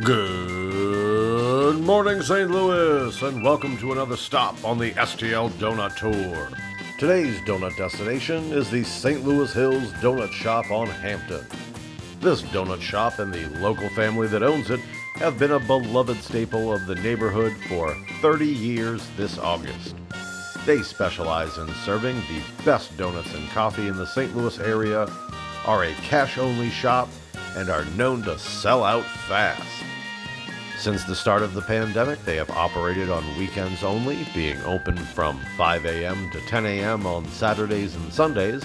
Good morning, St. Louis, and welcome to another stop on the STL Donut Tour. Today's donut destination is the St. Louis Hills Donut Shop on Hampton. This donut shop and the local family that owns it have been a beloved staple of the neighborhood for 30 years this August. They specialize in serving the best donuts and coffee in the St. Louis area, are a cash-only shop, and are known to sell out fast. Since the start of the pandemic, they have operated on weekends only, being open from 5 a.m. to 10 a.m. on Saturdays and Sundays.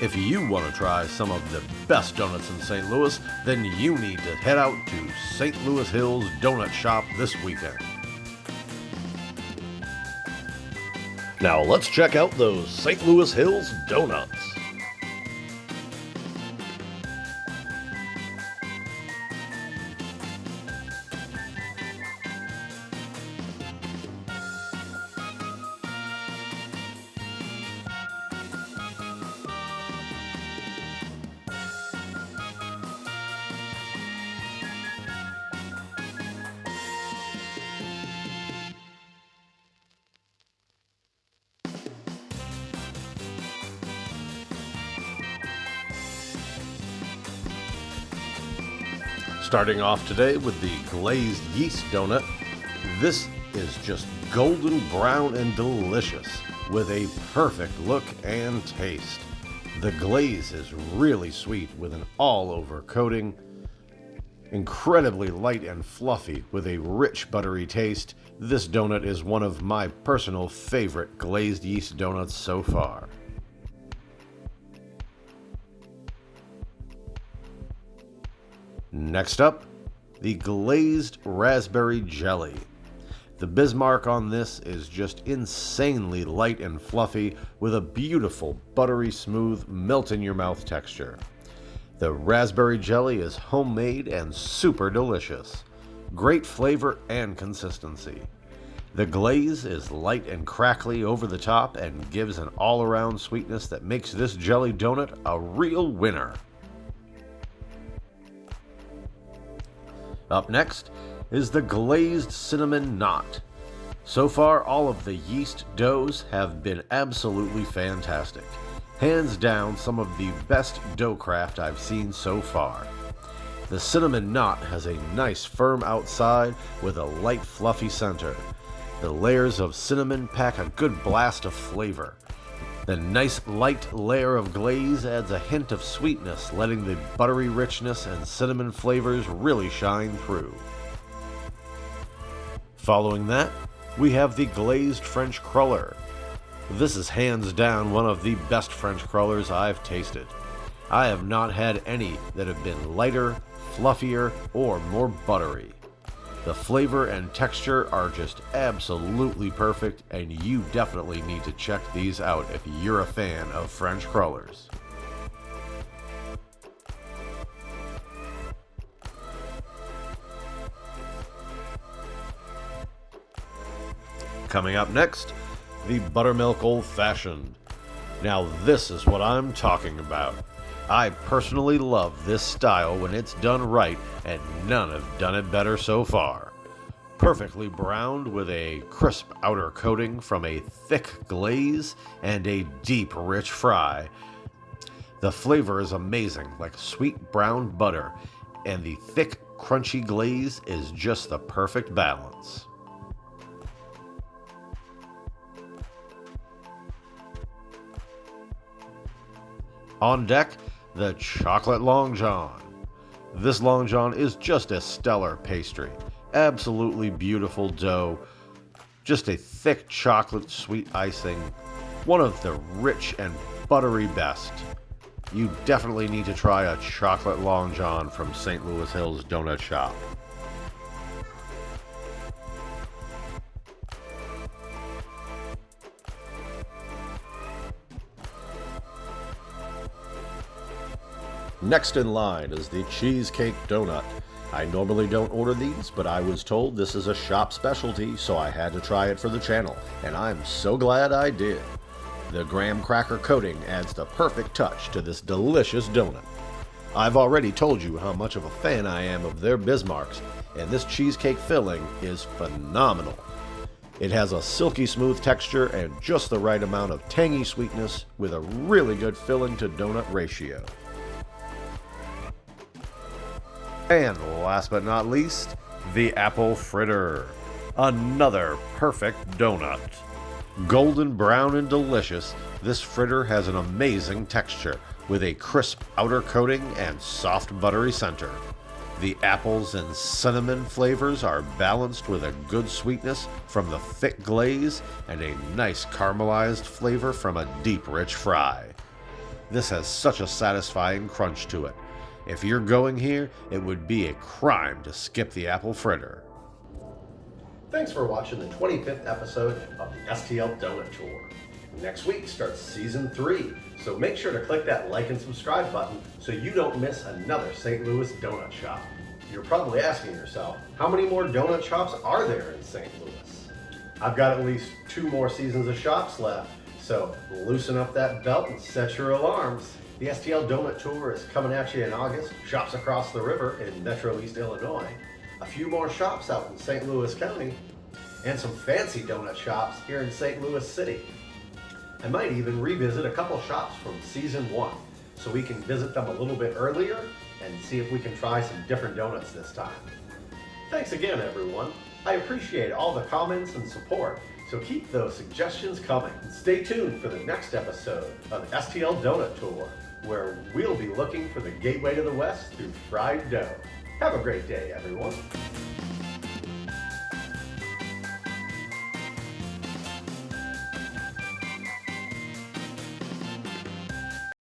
If you want to try some of the best donuts in St. Louis, then you need to head out to St. Louis Hills Donut Shop this weekend. Now let's check out those St. Louis Hills donuts. Starting off today with the Glazed Yeast donut. This is just golden brown and delicious with a perfect look and taste. The glaze is really sweet with an all-over coating, incredibly light and fluffy with a rich buttery taste. This donut is one of my personal favorite glazed yeast donuts so far. Next up, the glazed raspberry jelly. The Bismarck on this is just insanely light and fluffy with a beautiful buttery smooth melt-in-your-mouth texture. The raspberry jelly is homemade and super delicious. Great flavor and consistency. The glaze is light and crackly over the top and gives an all-around sweetness that makes this jelly donut a real winner. Up next is the glazed cinnamon knot. So far, all of the yeast doughs have been absolutely fantastic. Hands down, some of the best dough craft I've seen so far. The cinnamon knot has a nice firm outside with a light fluffy center. The layers of cinnamon pack a good blast of flavor. The nice light layer of glaze adds a hint of sweetness, letting the buttery richness and cinnamon flavors really shine through. Following that, we have the glazed French cruller. This is hands down one of the best French crullers I've tasted. I have not had any that have been lighter, fluffier, or more buttery. The flavor and texture are just absolutely perfect, and you definitely need to check these out if you're a fan of French crullers. Coming up next, the Buttermilk Old Fashioned. Now this is what I'm talking about. I personally love this style when it's done right, and none have done it better so far. Perfectly browned with a crisp outer coating from a thick glaze and a deep, rich fry. The flavor is amazing, like sweet brown butter, and the thick, crunchy glaze is just the perfect balance. On deck, the chocolate Long John. This Long John is just a stellar pastry. Absolutely beautiful dough. Just a thick chocolate sweet icing. One of the rich and buttery best. You definitely need to try a chocolate Long John from St. Louis Hills Donut Shop. Next in line is the Cheesecake Donut. I normally don't order these, but I was told this is a shop specialty, so I had to try it for the channel, and I'm so glad I did. The graham cracker coating adds the perfect touch to this delicious donut. I've already told you how much of a fan I am of their Bismarcks, and this cheesecake filling is phenomenal. It has a silky smooth texture and just the right amount of tangy sweetness with a really good filling to donut ratio. And last but not least, the apple fritter. Another perfect donut. Golden brown and delicious, this fritter has an amazing texture with a crisp outer coating and soft buttery center. The apples and cinnamon flavors are balanced with a good sweetness from the thick glaze and a nice caramelized flavor from a deep rich fry. This has such a satisfying crunch to it. If you're going here, it would be a crime to skip the apple fritter. Thanks for watching the 25th episode of the STL Donut Tour. Next week starts Season 3, so make sure to click that like and subscribe button so you don't miss another St. Louis donut shop. You're probably asking yourself, how many more donut shops are there in St. Louis? I've got at least 2 more seasons of shops left, so loosen up that belt and set your alarms. The STL Donut Tour is coming at you in August, shops across the river in Metro East Illinois, a few more shops out in St. Louis County, and some fancy donut shops here in St. Louis City. I might even revisit a couple shops from Season 1, so we can visit them a little bit earlier and see if we can try some different donuts this time. Thanks again, everyone. I appreciate all the comments and support, so keep those suggestions coming. And stay tuned for the next episode of the STL Donut Tour, where we'll be looking for the gateway to the West through fried dough. Have a great day, everyone.